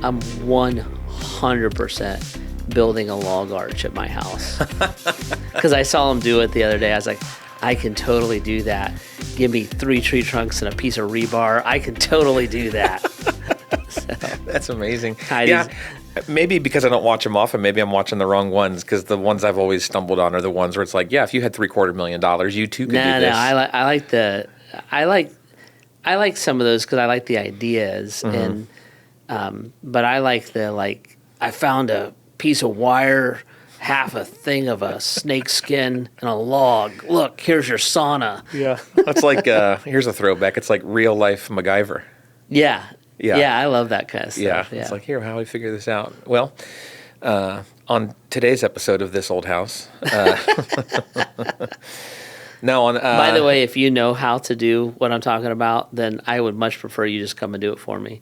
I'm 100% building a log arch at my house. Because I saw him do it the other day. I was like, I can totally do that. Give me 3 tree trunks and a piece of rebar. I can totally do that. So, that's amazing. Heidi's, Maybe because I don't watch them often, maybe I'm watching the wrong ones, because the ones I've always stumbled on are the ones where it's like, yeah, if you had $750,000, you too could do this. I like some of those because I like the ideas, and but I like I found a piece of wire, half a thing of a snake skin, and a log. Look, here's your sauna. Yeah, it's like here's a throwback. It's like real life MacGyver. Yeah. I love that kind of stuff. Yeah, it's like, here, how do we figure this out? Well, on today's episode of This Old House. By the way, if you know how to do what I'm talking about, then I would much prefer you just come and do it for me.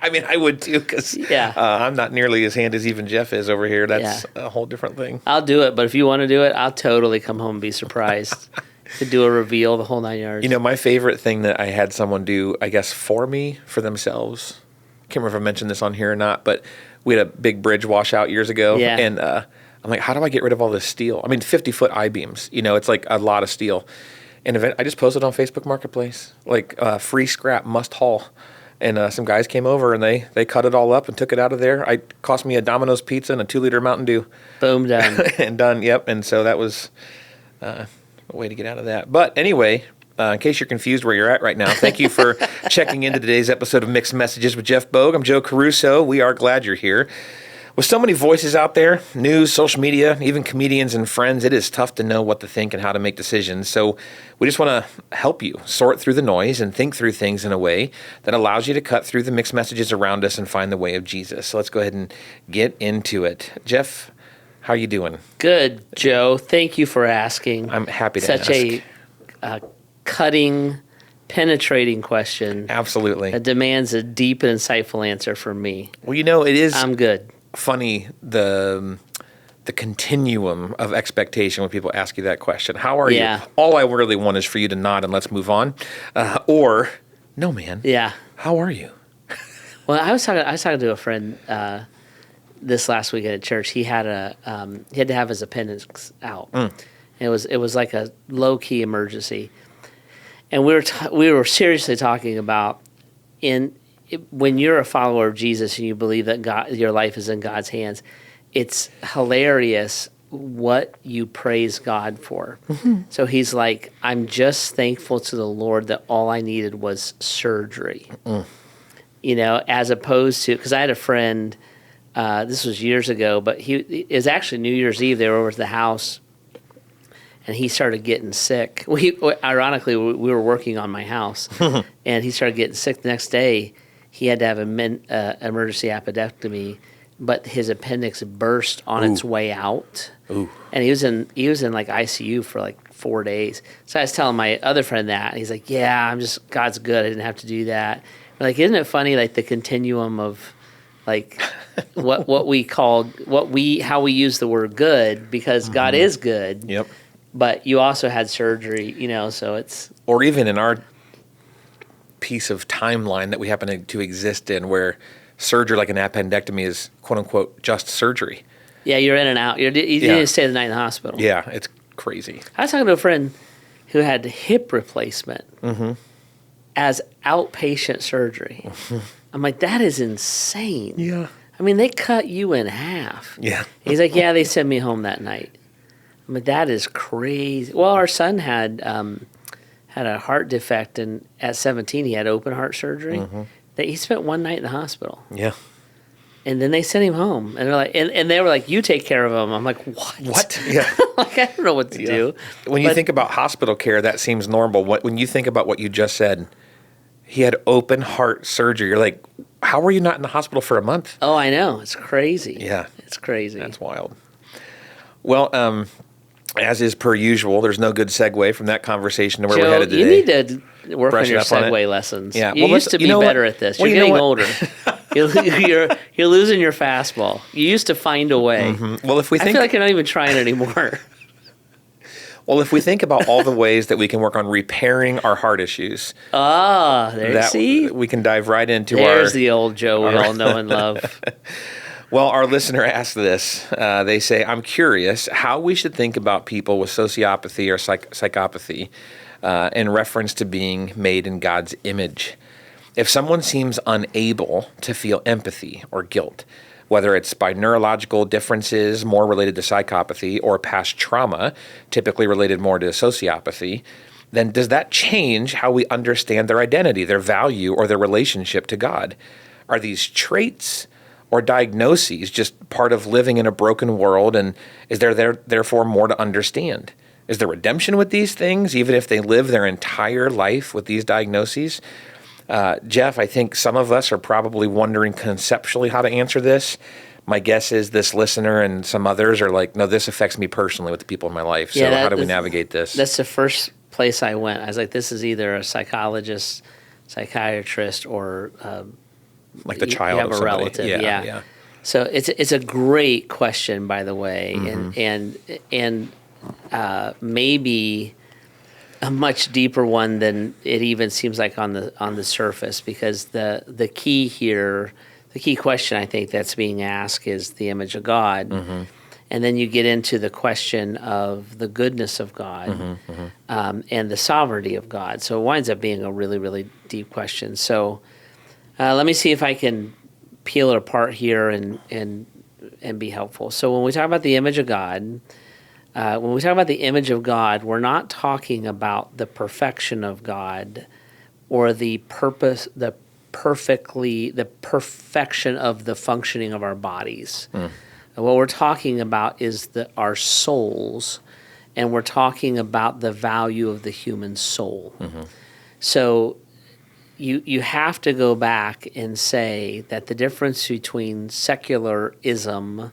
I mean, I would too, because I'm not nearly as handy as even Jeff is over here. That's a whole different thing. I'll do it, but if you want to do it, I'll totally come home and be surprised. To do a reveal, the whole 9 yards. You know, my favorite thing that I had someone do, I guess, for me, for themselves, can't remember if I mentioned this on here or not, but we had a big bridge washout years ago, and I'm like, how do I get rid of all this steel? I mean, 50-foot I-beams, it's like a lot of steel. And I just posted on Facebook Marketplace, like free scrap, must haul. And some guys came over, and they cut it all up and took it out of there. It cost me a Domino's pizza and a 2-liter Mountain Dew. Boom, done. And done, yep. And so that was a way to get out of that. But anyway, in case you're confused where you're at right now, thank you for checking into today's episode of Mixed Messages with Jeff Bogue. I'm Joe Caruso. We are glad you're here. With so many voices out there, news, social media, even comedians and friends, it is tough to know what to think and how to make decisions. So we just want to help you sort through the noise and think through things in a way that allows you to cut through the mixed messages around us and find the way of Jesus. So let's go ahead and get into it. Jeff, how are you doing? Good, Joe. Thank you for asking. I'm happy to ask. Such a cutting, penetrating question. Absolutely. That demands a deep and insightful answer from me. Well, it is... I'm good. Funny, the continuum of expectation when people ask you that question. How are you? All I really want is for you to nod and let's move on. Or, no, man. Yeah. How are you? Well, I was talking to a friend this last weekend at church. He had he had to have his appendix out. It was like a low key emergency, and we were seriously talking about when you're a follower of Jesus and you believe that your life is in God's hands, it's hilarious what you praise God for. Mm-hmm. So he's like, I'm just thankful to the Lord that all I needed was surgery. As opposed to, because I had a friend, this was years ago, but it was actually New Year's Eve. They were over at the house, and he started getting sick. Ironically, we were working on my house, and he started getting sick the next day. He had to have an emergency appendectomy, but his appendix burst on its way out. Ooh. And he was in like ICU for like 4 days. So I was telling my other friend that, and he's like, "Yeah, God's good. I didn't have to do that." But like, isn't it funny, like the continuum of like how we use the word good, because God is good. Yep. But you also had surgery, so it's... Or even in our piece of timeline that we happen to exist in, where surgery like an appendectomy is quote-unquote just surgery. Yeah, you're in and out. You didn't stay the night in the hospital. Yeah, it's crazy. I was talking to a friend who had hip replacement as outpatient surgery. Mm-hmm. I'm like, that is insane. Yeah. I mean, they cut you in half. Yeah. He's like, yeah, they sent me home that night. I'm like, that is crazy. Well, our son had a heart defect, and at 17 he had open heart surgery. Mm-hmm. He spent one night in the hospital. Yeah. And then they sent him home, and they're like, and they were like, "You take care of him." I'm like, "What? What? Yeah. Like, I don't know what to do." When you think about hospital care, that seems normal. When you think about what you just said, he had open heart surgery. You're like, how were you not in the hospital for a month? Oh, I know. It's crazy. Yeah. It's crazy. That's wild. Well, as is per usual, there's no good segue from that conversation to where we're headed today. You need to work on your segue lessons. Yeah. You used to be better at this. You're getting older. You're losing your fastball. You used to find a way. Mm-hmm. Well, I feel like you're not even trying anymore. Well, if we think about all the ways that we can work on repairing our heart issues, see? we can dive right into There's the old Joe we all know and love. Well, our listener asked this. They say, I'm curious how we should think about people with sociopathy or psychopathy in reference to being made in God's image. If someone seems unable to feel empathy or guilt, whether it's by neurological differences more related to psychopathy or past trauma, typically related more to sociopathy, then does that change how we understand their identity, their value, or their relationship to God? Are these traits or diagnoses just part of living in a broken world, and is there therefore more to understand? Is there redemption with these things, even if they live their entire life with these diagnoses? Jeff, I think some of us are probably wondering conceptually how to answer this. My guess is this listener and some others are like, no, this affects me personally with the people in my life. So how do we navigate this? That's the first place I went. I was like, this is either a psychologist, psychiatrist, or like the child you have of a somebody. relative. Yeah. So it's a great question, by the way, and maybe a much deeper one than it even seems like on the surface, because the key here, the key question I think that's being asked is the image of God. And then you get into the question of the goodness of God and the sovereignty of God. So it winds up being a really, really deep question. So let me see if I can peel it apart here and be helpful. So when we talk about the image of God, we're not talking about the perfection of God or the perfection of the functioning of our bodies. What we're talking about is our souls, and we're talking about the value of the human soul. So you have to go back and say that the difference between secularism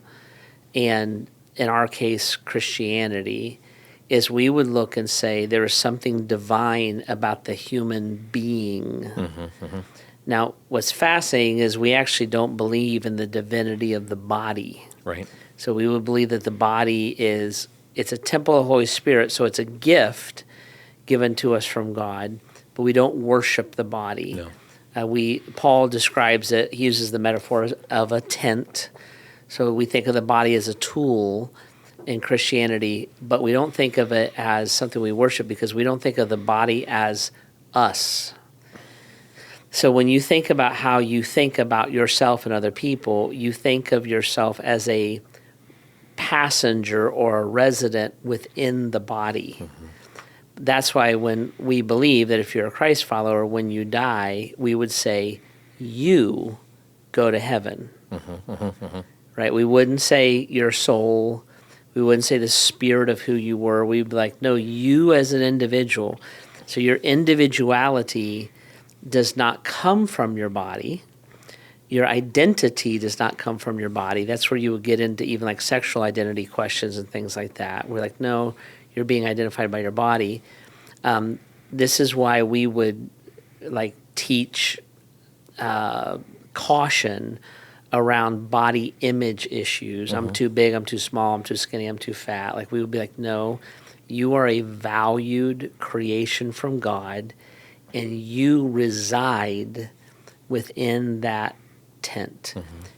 and, in our case, Christianity, is we would look and say there is something divine about the human being. Now, what's fascinating is we actually don't believe in the divinity of the body. Right. So we would believe that the body it's a temple of the Holy Spirit, so it's a gift given to us from God, but we don't worship the body. No. Paul describes it, he uses the metaphor of a tent. So we think of the body as a tool in Christianity, but we don't think of it as something we worship because we don't think of the body as us. So when you think about how you think about yourself and other people, you think of yourself as a passenger or a resident within the body. That's why when we believe that if you're a Christ follower, when you die, we would say, you go to heaven. Right? We wouldn't say your soul. We wouldn't say the spirit of who you were. We'd be like, no, you as an individual. So your individuality does not come from your body. Your identity does not come from your body. That's where you would get into even like sexual identity questions and things like that. We're like, no, you're being identified by your body. This is why we would like teach caution around body image issues. I'm too big, I'm too small, I'm too skinny, I'm too fat. Like we would be like, no, you are a valued creation from God, and you reside within that tent.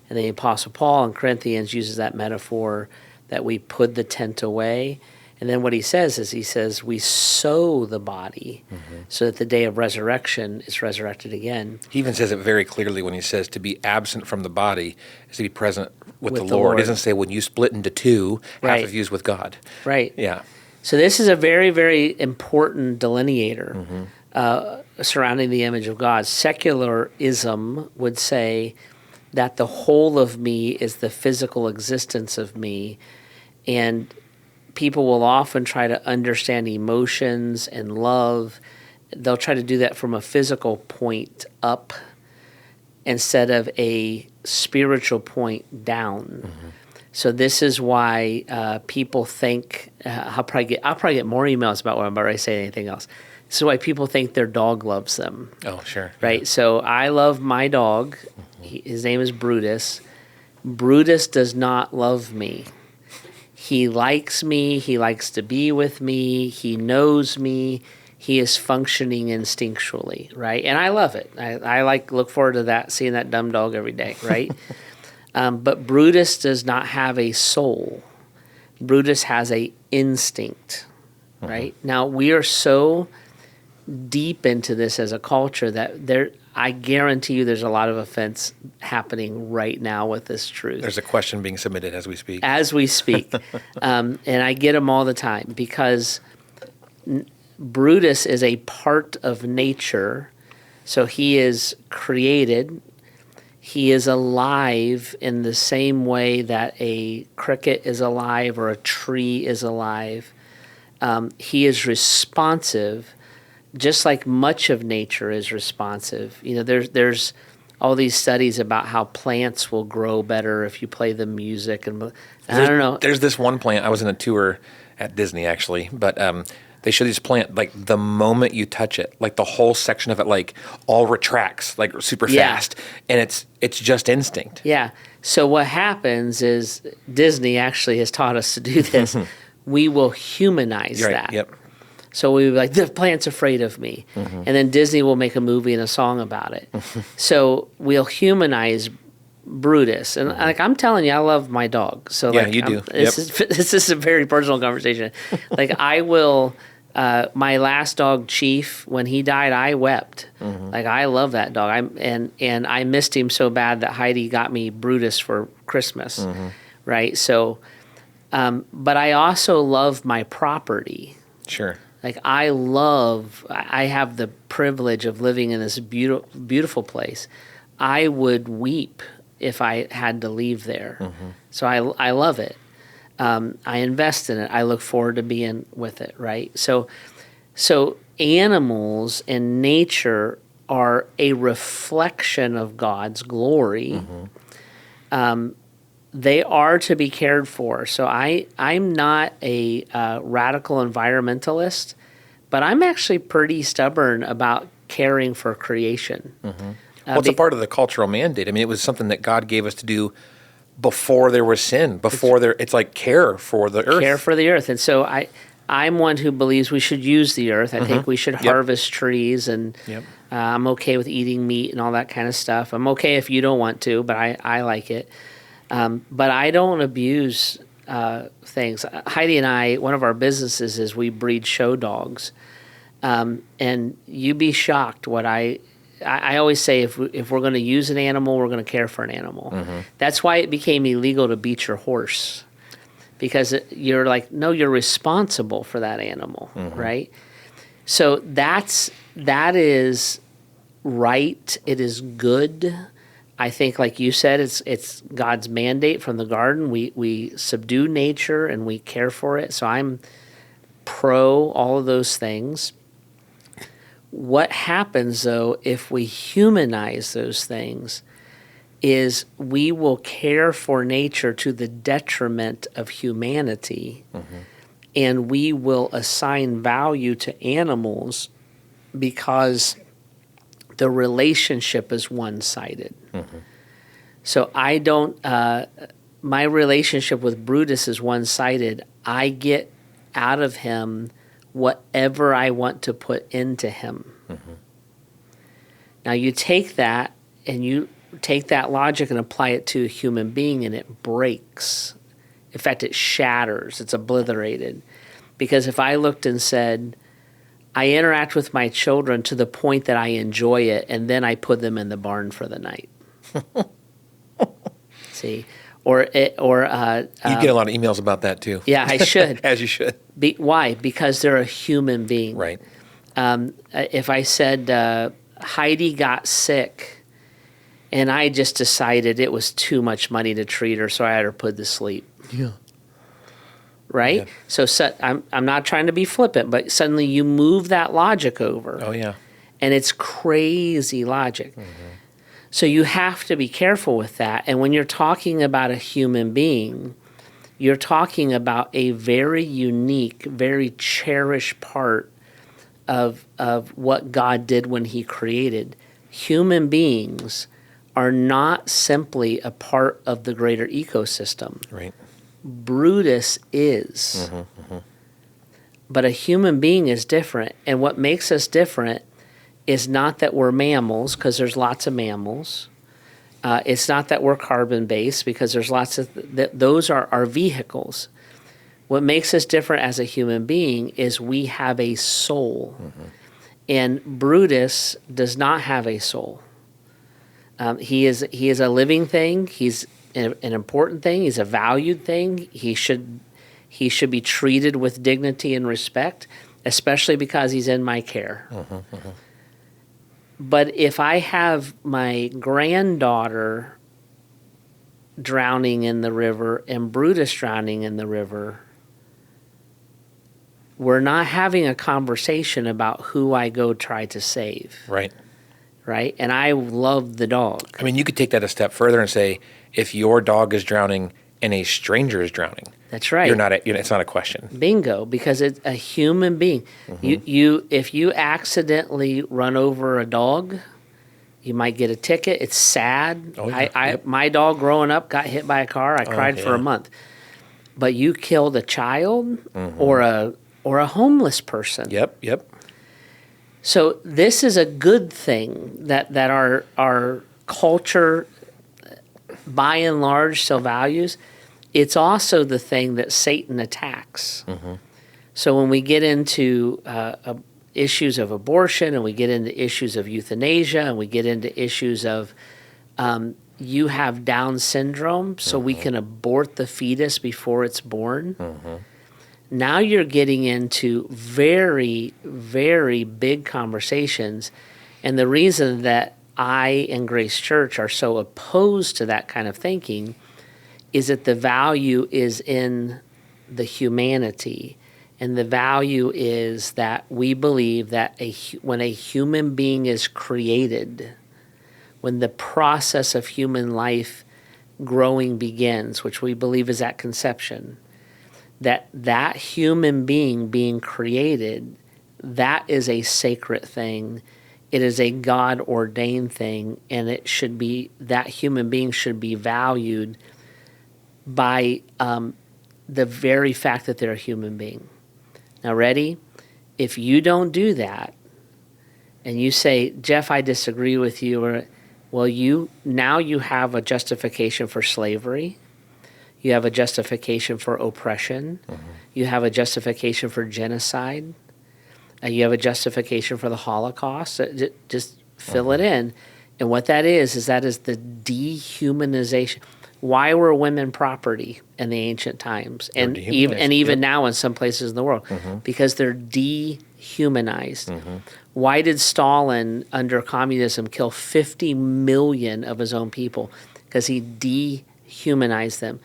And the Apostle Paul in Corinthians uses that metaphor that we put the tent away. And then what he says is we sow the body so that the day of resurrection is resurrected again. He even says it very clearly when he says to be absent from the body is to be present with the Lord. It doesn't say when you split into two, half of you is with God. Right. Yeah. So this is a very, very important delineator surrounding the image of God. Secularism would say that the whole of me is the physical existence of me, and people will often try to understand emotions and love. They'll try to do that from a physical point up instead of a spiritual point down. So this is why people think I'll probably get more emails about what I'm about to say than anything else. This is why people think their dog loves them. Oh, sure. Right. Yeah. So I love my dog. His name is Brutus. Brutus does not love me. He likes me. He likes to be with me. He knows me. He is functioning instinctually, right? And I love it. I look forward to that, seeing that dumb dog every day, right? But Brutus does not have a soul. Brutus has a instinct, right? Now, we are so deep into this as a culture that I guarantee you there's a lot of offense happening right now with this truth. There's a question being submitted as we speak. As we speak. And I get them all the time because Brutus is a part of nature. So he is created. He is alive in the same way that a cricket is alive or a tree is alive. He is responsive, just like much of nature is responsive. You know, there's all these studies about how plants will grow better if you play the music. And I don't know. There's this one plant. I was in a tour at Disney, actually, but they show this plant, like, the moment you touch it, like, the whole section of it, like, all retracts, like, super fast. And it's just instinct. Yeah. So what happens is Disney actually has taught us to do this. We will humanize that. Yep. So we were like, the plant's afraid of me. And then Disney will make a movie and a song about it. So we'll humanize Brutus. And like I'm telling you, I love my dog. So Yeah, like, you do. This is a very personal conversation. Like I will, my last dog, Chief, when he died, I wept. Like I love that dog. And I missed him so bad that Heidi got me Brutus for Christmas. Right. So, but I also love my property. Sure. Like I have the privilege of living in this beautiful place. I would weep if I had to leave there. So I love it. I invest in it. I look forward to being with it, right? So animals and nature are a reflection of God's glory. They are to be cared for. So I'm not a radical environmentalist, but I'm actually pretty stubborn about caring for creation. Well, it's a part of the cultural mandate. I mean, it was something that God gave us to do before there was sin, it's like care for the earth. Care for the earth. And so I'm one who believes we should use the earth. I think we should harvest trees, and I'm okay with eating meat and all that kind of stuff. I'm okay if you don't want to, but I like it. But I don't abuse things. Heidi and I, one of our businesses is we breed show dogs. And you'd be shocked what I always say, if we're going to use an animal, we're going to care for an animal. That's why it became illegal to beat your horse. Because you're like, no, you're responsible for that animal, right? So that is right. It is good. I think, like you said, it's God's mandate from the garden. We subdue nature and we care for it. So I'm pro all of those things. What happens, though, if we humanize those things is we will care for nature to the detriment of humanity, and we will assign value to animals because the relationship is one-sided. So I don't, my relationship with Brutus is one-sided. I get out of him whatever I want to put into him. Now you take that and you take that logic and apply it to a human being, and it breaks. In fact, it shatters. It's obliterated. Because if I looked and said, I interact with my children to the point that I enjoy it, and then I put them in the barn for the night. See? You get a lot of emails about that, too. Yeah, I should. As you should. Why? Because they're a human being. Right. If I said Heidi got sick, and I just decided it was too much money to treat her, so I had her put to sleep. Yeah. Right? Yeah. So I'm not trying to be flippant, but suddenly you move that logic over. Oh, yeah. And it's crazy logic. So you have to be careful with that. And when you're talking about a human being, you're talking about a very unique, very cherished part of what God did when he created. Human beings are not simply a part of the greater ecosystem. Right. Brutus is. But a human being is different. And what makes us different is not that we're mammals, because there's lots of mammals. It's not that we're carbon-based, because there's lots of... those are our vehicles. What makes us different as a human being is we have a soul. And Brutus does not have a soul. He is a living thing. He's an important thing. He's a valued thing. He should be treated with dignity and respect, especially because he's in my care. But if I have my granddaughter drowning in the river and Brutus drowning in the river, we're not having a conversation about who I go try to save. Right. Right? And I love the dog. I mean, you could take that a step further and say, if your dog is drowning and a stranger is drowning, that's right. It's not a question. Bingo, because it's a human being. If you accidentally run over a dog, you might get a ticket. It's sad. Oh, yeah. My dog growing up got hit by a car. I cried for a month. But you killed a child or a homeless person. Yep. So this is a good thing that our culture, by and large, still values. It's also the thing that Satan attacks. So when we get into issues of abortion, and we get into issues of euthanasia, and we get into issues of you have Down syndrome, so we can abort the fetus before it's born. Now you're getting into very, very big conversations. And the reason that I and Grace Church are so opposed to that kind of thinking is that the value is in the humanity. And the value is that we believe that when a human being is created, when the process of human life growing begins, which we believe is at conception, that human being created, that is a sacred thing. It is a God-ordained thing, and that human being should be valued by the very fact that they're a human being. Now, ready? If you don't do that, and you say, Jeff, I disagree with you, or well, you have a justification for slavery. You have a justification for oppression. You have a justification for genocide. You have a justification for the Holocaust. Just fill it in. And what that is the dehumanization. Why were women property in the ancient times? And even now in some places in the world? Because they're dehumanized. Why did Stalin, under communism, kill 50 million of his own people? Because he dehumanized them.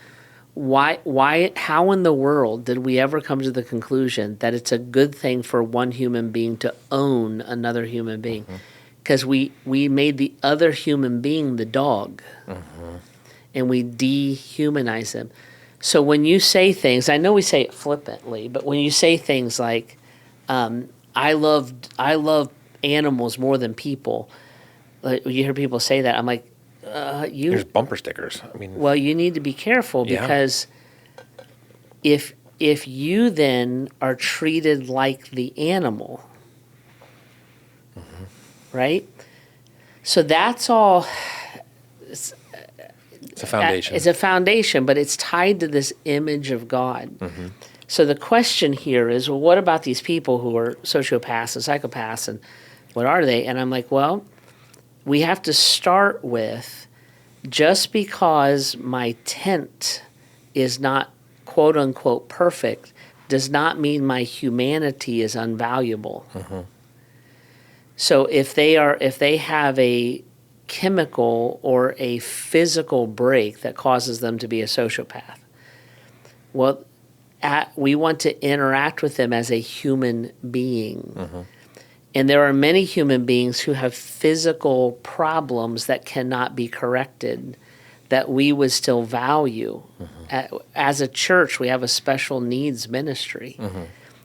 How in the world did we ever come to the conclusion that it's a good thing for one human being to own another human being? Because we made the other human being the dog, and we dehumanize them. So when you say things, I know we say it flippantly, but when you say things like, I love animals more than people, you hear people say that, I'm like, there's bumper stickers. I mean, well, you need to be careful, because if you then are treated like the animal, right? So that's all. It's a foundation. It's a foundation, but it's tied to this image of God. So the question here is, well, what about these people who are sociopaths and psychopaths, and what are they? And I'm like, well, we have to start with, just because my tent is not quote unquote perfect does not mean my humanity is unvaluable. So if they have a chemical or a physical break that causes them to be a sociopath, well, we want to interact with them as a human being. And there are many human beings who have physical problems that cannot be corrected, that we would still value. As a church, we have a special needs ministry.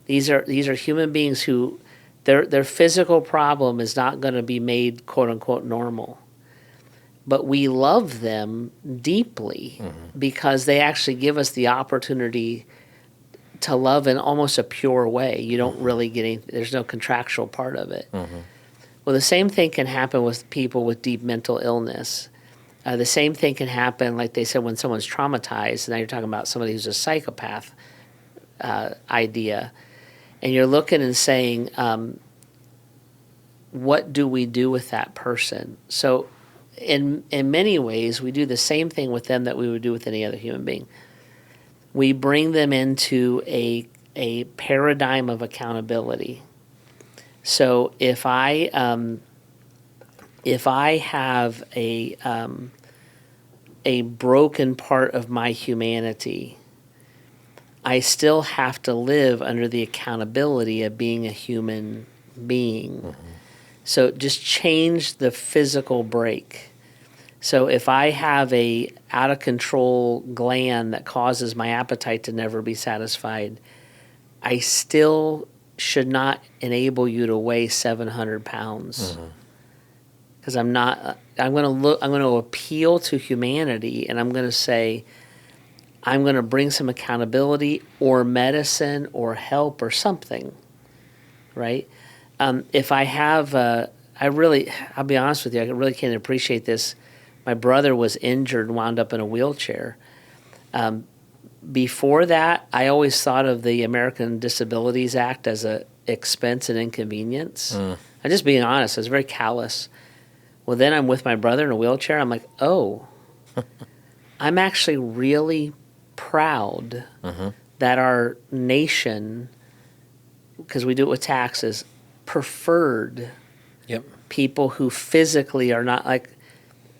These are human beings who their physical problem is not going to be made quote unquote normal. but we love them deeply because they actually give us the opportunity to love in almost a pure way. You don't really get any, there's no contractual part of it. Well, the same thing can happen with people with deep mental illness. The same thing can happen, like they said, when someone's traumatized. Now you're talking about somebody who's a psychopath idea. And you're looking and saying, what do we do with that person? So in many ways, we do the same thing with them that we would do with any other human being. We bring them into a paradigm of accountability. So if I have a broken part of my humanity, I still have to live under the accountability of being a human being. So just change the physical break. So if I have a out of control gland that causes my appetite to never be satisfied, I still should not enable you to weigh 700 pounds. Because I'm going to appeal to humanity, and I'm going to say, I'm going to bring some accountability or medicine or help or something, right? If I have, I'll be honest with you, I really can't appreciate this. My brother was injured and wound up in a wheelchair. Before that, I always thought of the American Disabilities Act as an expense and inconvenience. I'm just being honest. I was very callous. Well, then I'm with my brother in a wheelchair. I'm like, oh, I'm actually really proud that our nation, because we do it with taxes, preferred people who physically are not, like,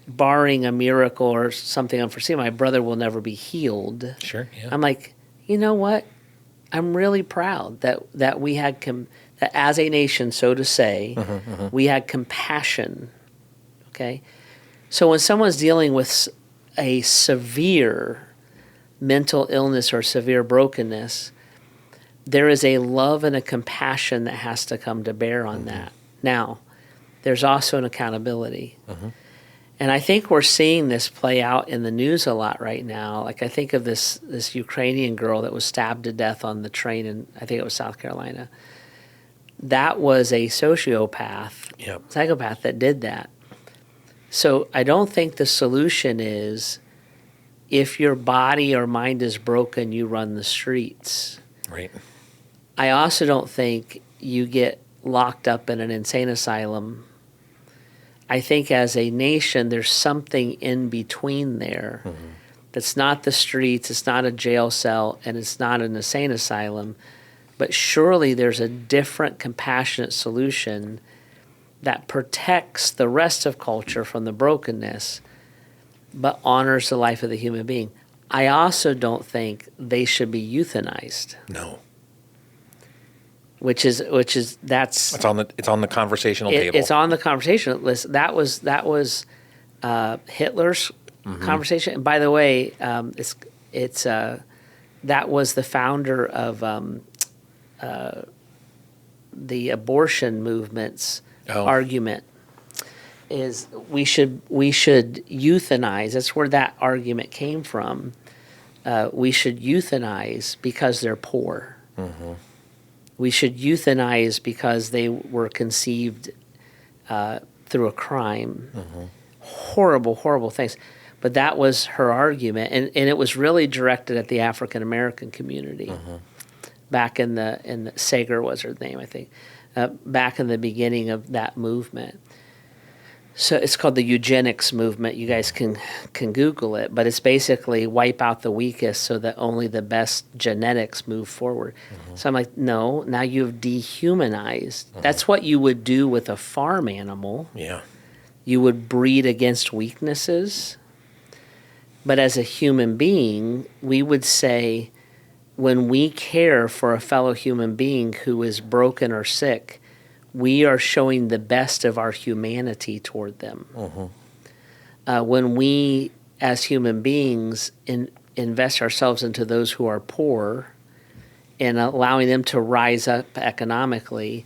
barring a miracle or something unforeseen, my brother will never be healed. Sure, yeah. I'm like, you know what? I'm really proud that we had, that as a nation, so to say, we had compassion, okay? So when someone's dealing with a severe mental illness or severe brokenness, there is a love and a compassion that has to come to bear on that. Now, there's also an accountability. And I think we're seeing this play out in the news a lot right now. Like, I think of this Ukrainian girl that was stabbed to death on the train in, I think it was South Carolina. That was a sociopath, psychopath that did that. So I don't think the solution is if your body or mind is broken, you run the streets. Right. I also don't think you get locked up in an insane asylum. I think as a nation, there's something in between there that's not the streets, it's not a jail cell, and it's not an insane asylum. But surely there's a different, compassionate solution that protects the rest of culture from the brokenness, but honors the life of the human being. I also don't think they should be euthanized. No. Which is that's It's on the conversational table. It's on the conversation list. That was Hitler's conversation. And by the way, that was the founder of the abortion movement's argument. Is we should euthanize. That's where that argument came from. We should euthanize because they're poor. We should euthanize because they were conceived through a crime. Horrible, horrible things. But that was her argument, and it was really directed at the African American community. Back in the Sager was her name, I think. Back in the beginning of that movement. So it's called the eugenics movement. You guys can Google it, but it's basically wipe out the weakest so that only the best genetics move forward. So I'm like, no, now you've dehumanized. That's what you would do with a farm animal. Yeah. You would breed against weaknesses. But as a human being, we would say, when we care for a fellow human being who is broken or sick, we are showing the best of our humanity toward them. When we, as human beings, invest ourselves into those who are poor and allowing them to rise up economically,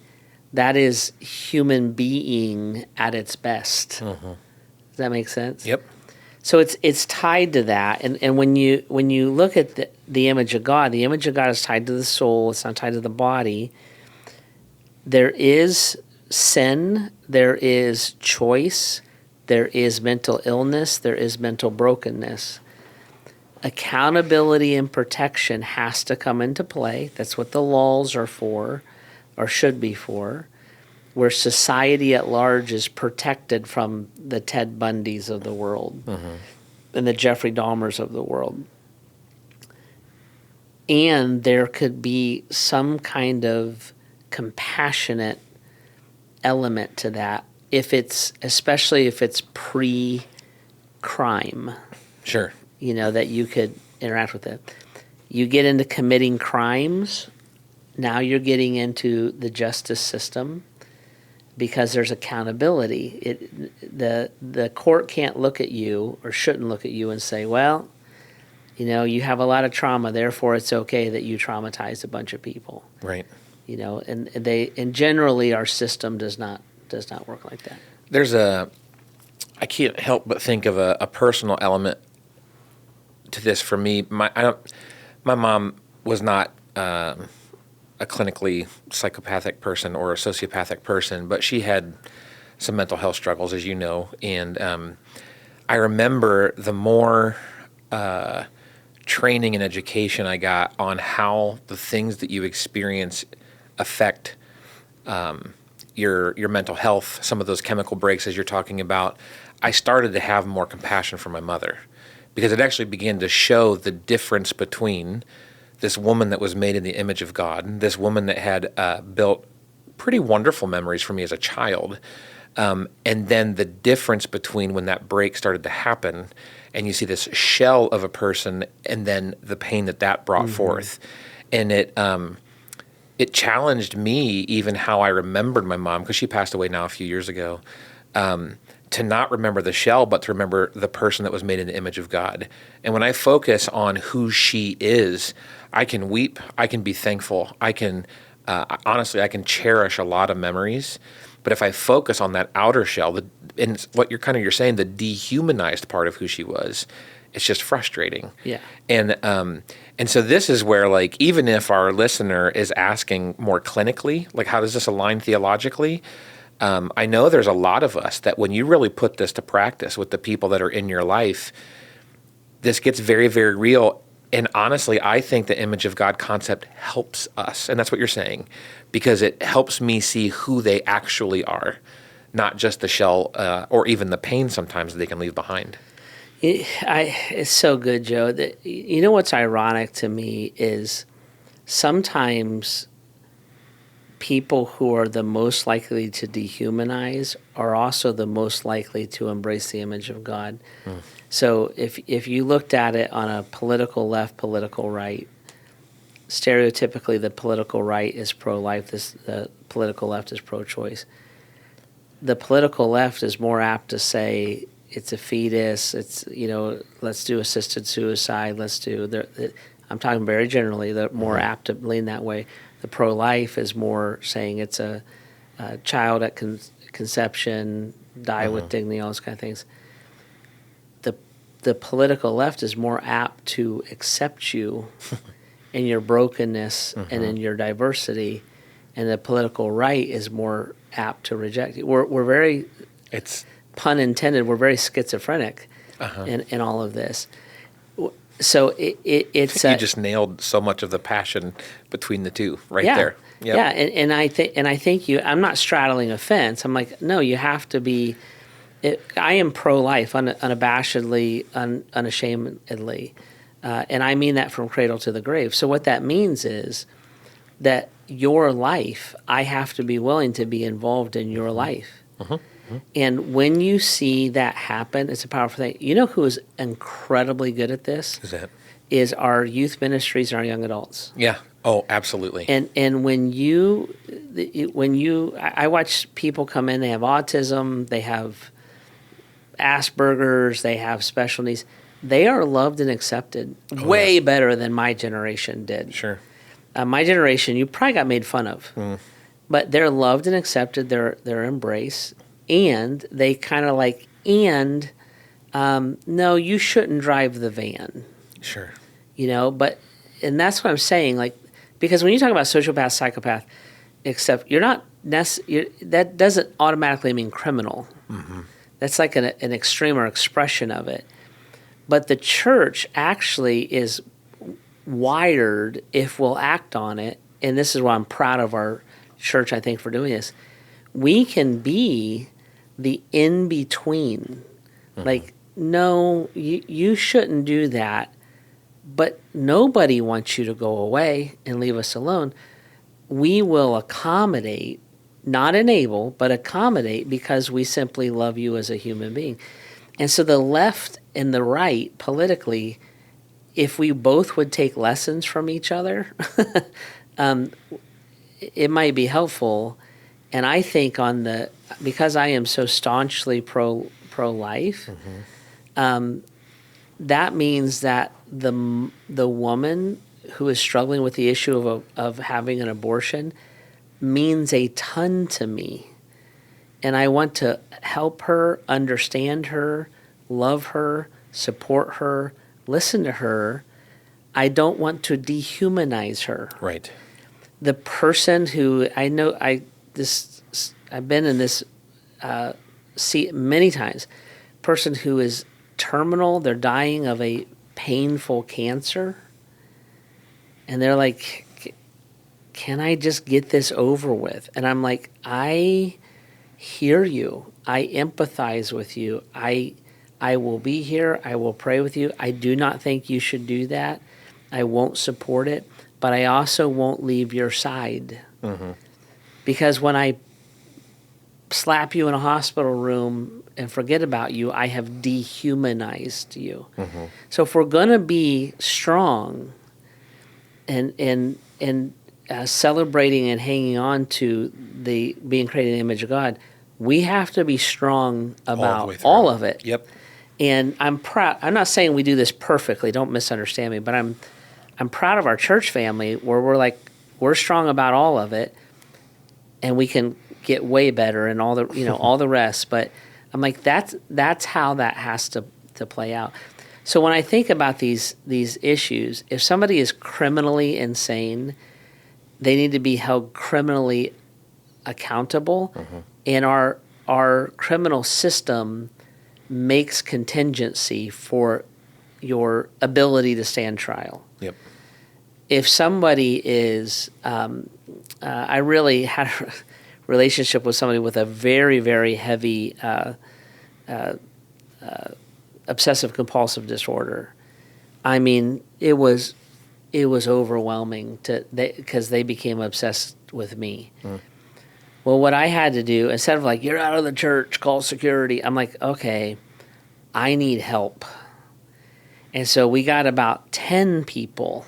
that is human being at its best. that make sense? Yep. So it's tied to that, and when you look at the image of God is tied to the soul. It's not tied to the body. There is sin. There is choice. There is mental illness. There is mental brokenness. Accountability and protection has to come into play. That's what the laws are for, or should be for. Where society at large is protected from the Ted Bundys of the world and the Jeffrey Dahmers of the world. And there could be some kind of compassionate element to that, especially if it's pre-crime. Sure. That you could interact with it. You get into committing crimes, now you're getting into the justice system. Because there's accountability. The court can't look at you or shouldn't look at you and say, well, you have a lot of trauma, therefore it's okay that you traumatized a bunch of people. Right. And generally our system does not work like that. I can't help but think of a personal element to this for me. My mom was not a clinically psychopathic person or a sociopathic person, but she had some mental health struggles, as you know. And I remember the more training and education I got on how the things that you experience affect your mental health, some of those chemical breaks as you're talking about, I started to have more compassion for my mother, because it actually began to show the difference between this woman that was made in the image of God, this woman that had built pretty wonderful memories for me as a child, and then the difference between when that break started to happen, and you see this shell of a person, and then the pain that brought forth, and it challenged me even how I remembered my mom, because she passed away now a few years ago. To not remember the shell, but to remember the person that was made in the image of God. And when I focus on who she is, I can weep, I can be thankful, I can, honestly, I can cherish a lot of memories. But if I focus on that outer shell, and what you're saying, the dehumanized part of who she was, it's just frustrating. Yeah. And so this is where, like, even if our listener is asking more clinically, like, how does this align theologically? I know there's a lot of us that when you really put this to practice with the people that are in your life, this gets very, very real. And honestly, I think the image of God concept helps us. And that's what you're saying, because it helps me see who they actually are, not just the shell or even the pain sometimes they can leave behind. It's so good, Joe. What's ironic to me is sometimes people who are the most likely to dehumanize are also the most likely to embrace the image of God. So if you looked at it on a political left, political right, stereotypically the political right is pro-life, the political left is pro-choice. The political left is more apt to say it's a fetus, it's, let's do assisted suicide, I'm talking very generally, they're more apt to lean that way. The pro-life is more saying it's a child at conception, die with dignity, all those kind of things. The political left is more apt to accept you in your brokenness and in your diversity, and the political right is more apt to reject you. We're very, it's pun intended, we're very schizophrenic in all of this. So it's you just nailed so much of the passion between the two right there. Yep. Yeah, and I think I'm not straddling a fence. I'm like, no, you have to be. I am pro-life, unabashedly, unashamedly, and I mean that from cradle to the grave. So what that means is that your life, I have to be willing to be involved in your life. And when you see that happen, it's a powerful thing. You know who is incredibly good at this? Who's that? Is our youth ministries and our young adults. Yeah. Oh, absolutely. And I watch people come in, they have autism, they have Asperger's, they have special needs. They are loved and accepted way better than my generation did. Sure. My generation, you probably got made fun of. But they're loved and accepted, they're embraced, and they kind of like And no, you shouldn't drive the van. Sure. And that's what I'm saying. Like, because when you talk about sociopath, psychopath, except you're not that doesn't automatically mean criminal. Mm-hmm. That's like an extreme or expression of it. But the church actually is wired, if we'll act on it, and this is why I'm proud of our church, I think, for doing this. We can be the in-between. Mm-hmm. Like, no, you shouldn't do that, but nobody wants you to go away and leave us alone. We will accommodate, not enable, but accommodate, because we simply love you as a human being. And so the left and the right, politically, if we both would take lessons from each other, it might be helpful. And I think because I am so staunchly pro-life, mm-hmm. That means that the woman who is struggling with the issue of having an abortion means a ton to me. And I want to help her, understand her, love her, support her, listen to her. I don't want to dehumanize her. Right. The person who I've been in this seat many times, person who is terminal, they're dying of a painful cancer, and they're like, can I just get this over with? And I'm like, I hear you. I empathize with you. I will be here. I will pray with you. I do not think you should do that. I won't support it, but I also won't leave your side. Mm-hmm. Because when I slap you in a hospital room and forget about you, I have dehumanized you. Mm-hmm. So if we're going to be strong and celebrating and hanging on to the being created in the image of God, we have to be strong about all of it. Yep. And I'm proud. I'm not saying we do this perfectly. Don't misunderstand me. But I'm proud of our church family where we're strong about all of it, and we can get way better and all the all the rest. But I'm like, that's how that has to play out. So when I think about these issues, if somebody is criminally insane, they need to be held criminally accountable. Mm-hmm. And our criminal system makes contingency for your ability to stand trial. Yep. If somebody is, I really had a relationship with somebody with a very, very heavy obsessive compulsive disorder. I mean, it was overwhelming because they became obsessed with me. Mm. Well, what I had to do, instead of like, you're out of the church, call security, I'm like, okay, I need help. And so we got about 10 people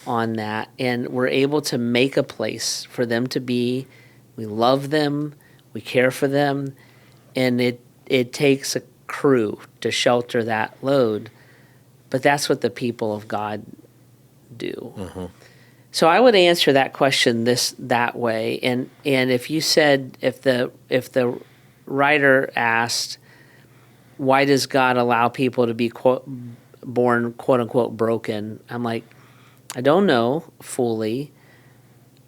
on that, and we're able to make a place for them to be. We love them, we care for them, and it takes a crew to shelter that load. But that's what the people of God do. Mm-hmm. So I would answer that question that way. And if you said, if the writer asked, why does God allow people to be born quote unquote broken? I'm like, I don't know fully.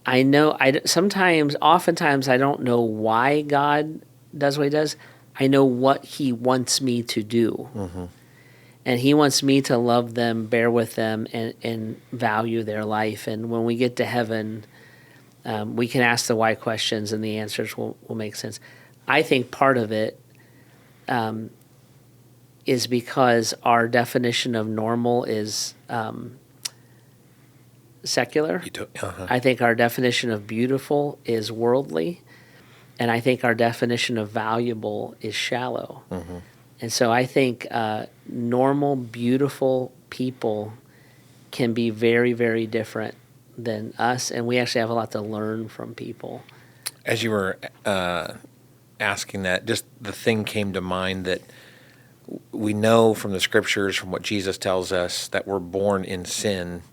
I know oftentimes I don't know why God does what he does. I know what he wants me to do. Mm-hmm. And he wants me to love them, bear with them, and value their life. And when we get to heaven, we can ask the why questions, and the answers will make sense. I think part of it is because our definition of normal is secular. Uh-huh. I think our definition of beautiful is worldly. And I think our definition of valuable is shallow. Mm-hmm. And so I think normal, beautiful people can be very, very different than us, and we actually have a lot to learn from people. As you were asking that, just the thing came to mind that we know from the scriptures, from what Jesus tells us, that we're born in sin,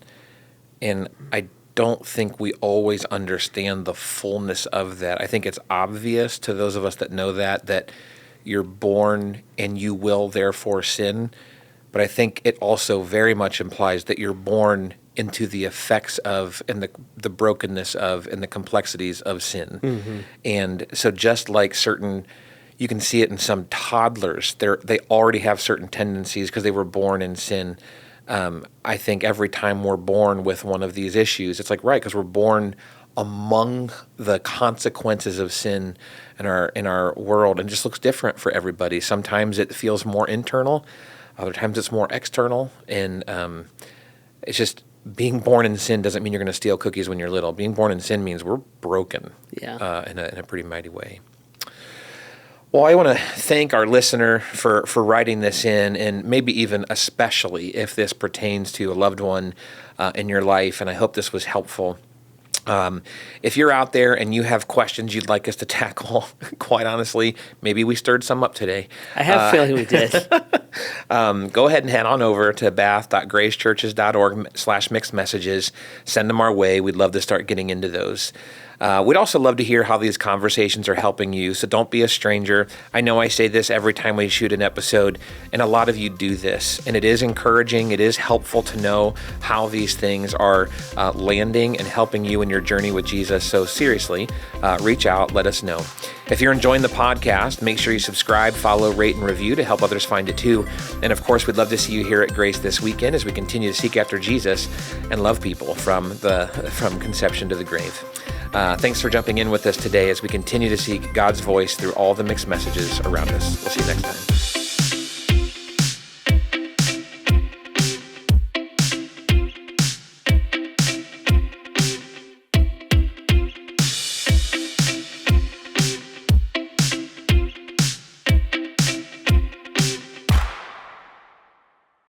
and I don't think we always understand the fullness of that. I think it's obvious to those of us that know that you're born and you will therefore sin, but I think it also very much implies that you're born into the effects of and the brokenness of and the complexities of sin. Mm-hmm. And so just like you can see it in some toddlers, they already have certain tendencies because they were born in sin. I think every time we're born with one of these issues, it's like, right, because we're born among the consequences of sin in our world, and it just looks different for everybody. Sometimes it feels more internal, other times it's more external, and it's just being born in sin doesn't mean you're going to steal cookies when you're little. Being born in sin means we're broken in a pretty mighty way. Well, I want to thank our listener for writing this in, and maybe even especially if this pertains to a loved one in your life, and I hope this was helpful. If you're out there and you have questions you'd like us to tackle, quite honestly, maybe we stirred some up today. I have a feeling we did. Go ahead and head on over to bath.gracechurches.org/mixed messages. Send them our way. We'd love to start getting into those. We'd also love to hear how these conversations are helping you, so don't be a stranger. I know I say this every time we shoot an episode, and a lot of you do this, and it is encouraging. It is helpful to know how these things are landing and helping you in your journey with Jesus. So seriously, reach out, let us know. If you're enjoying the podcast, make sure you subscribe, follow, rate, and review to help others find it too. And of course, we'd love to see you here at Grace this weekend as we continue to seek after Jesus and love people from conception to the grave. Thanks for jumping in with us today as we continue to seek God's voice through all the mixed messages around us. We'll see you next time.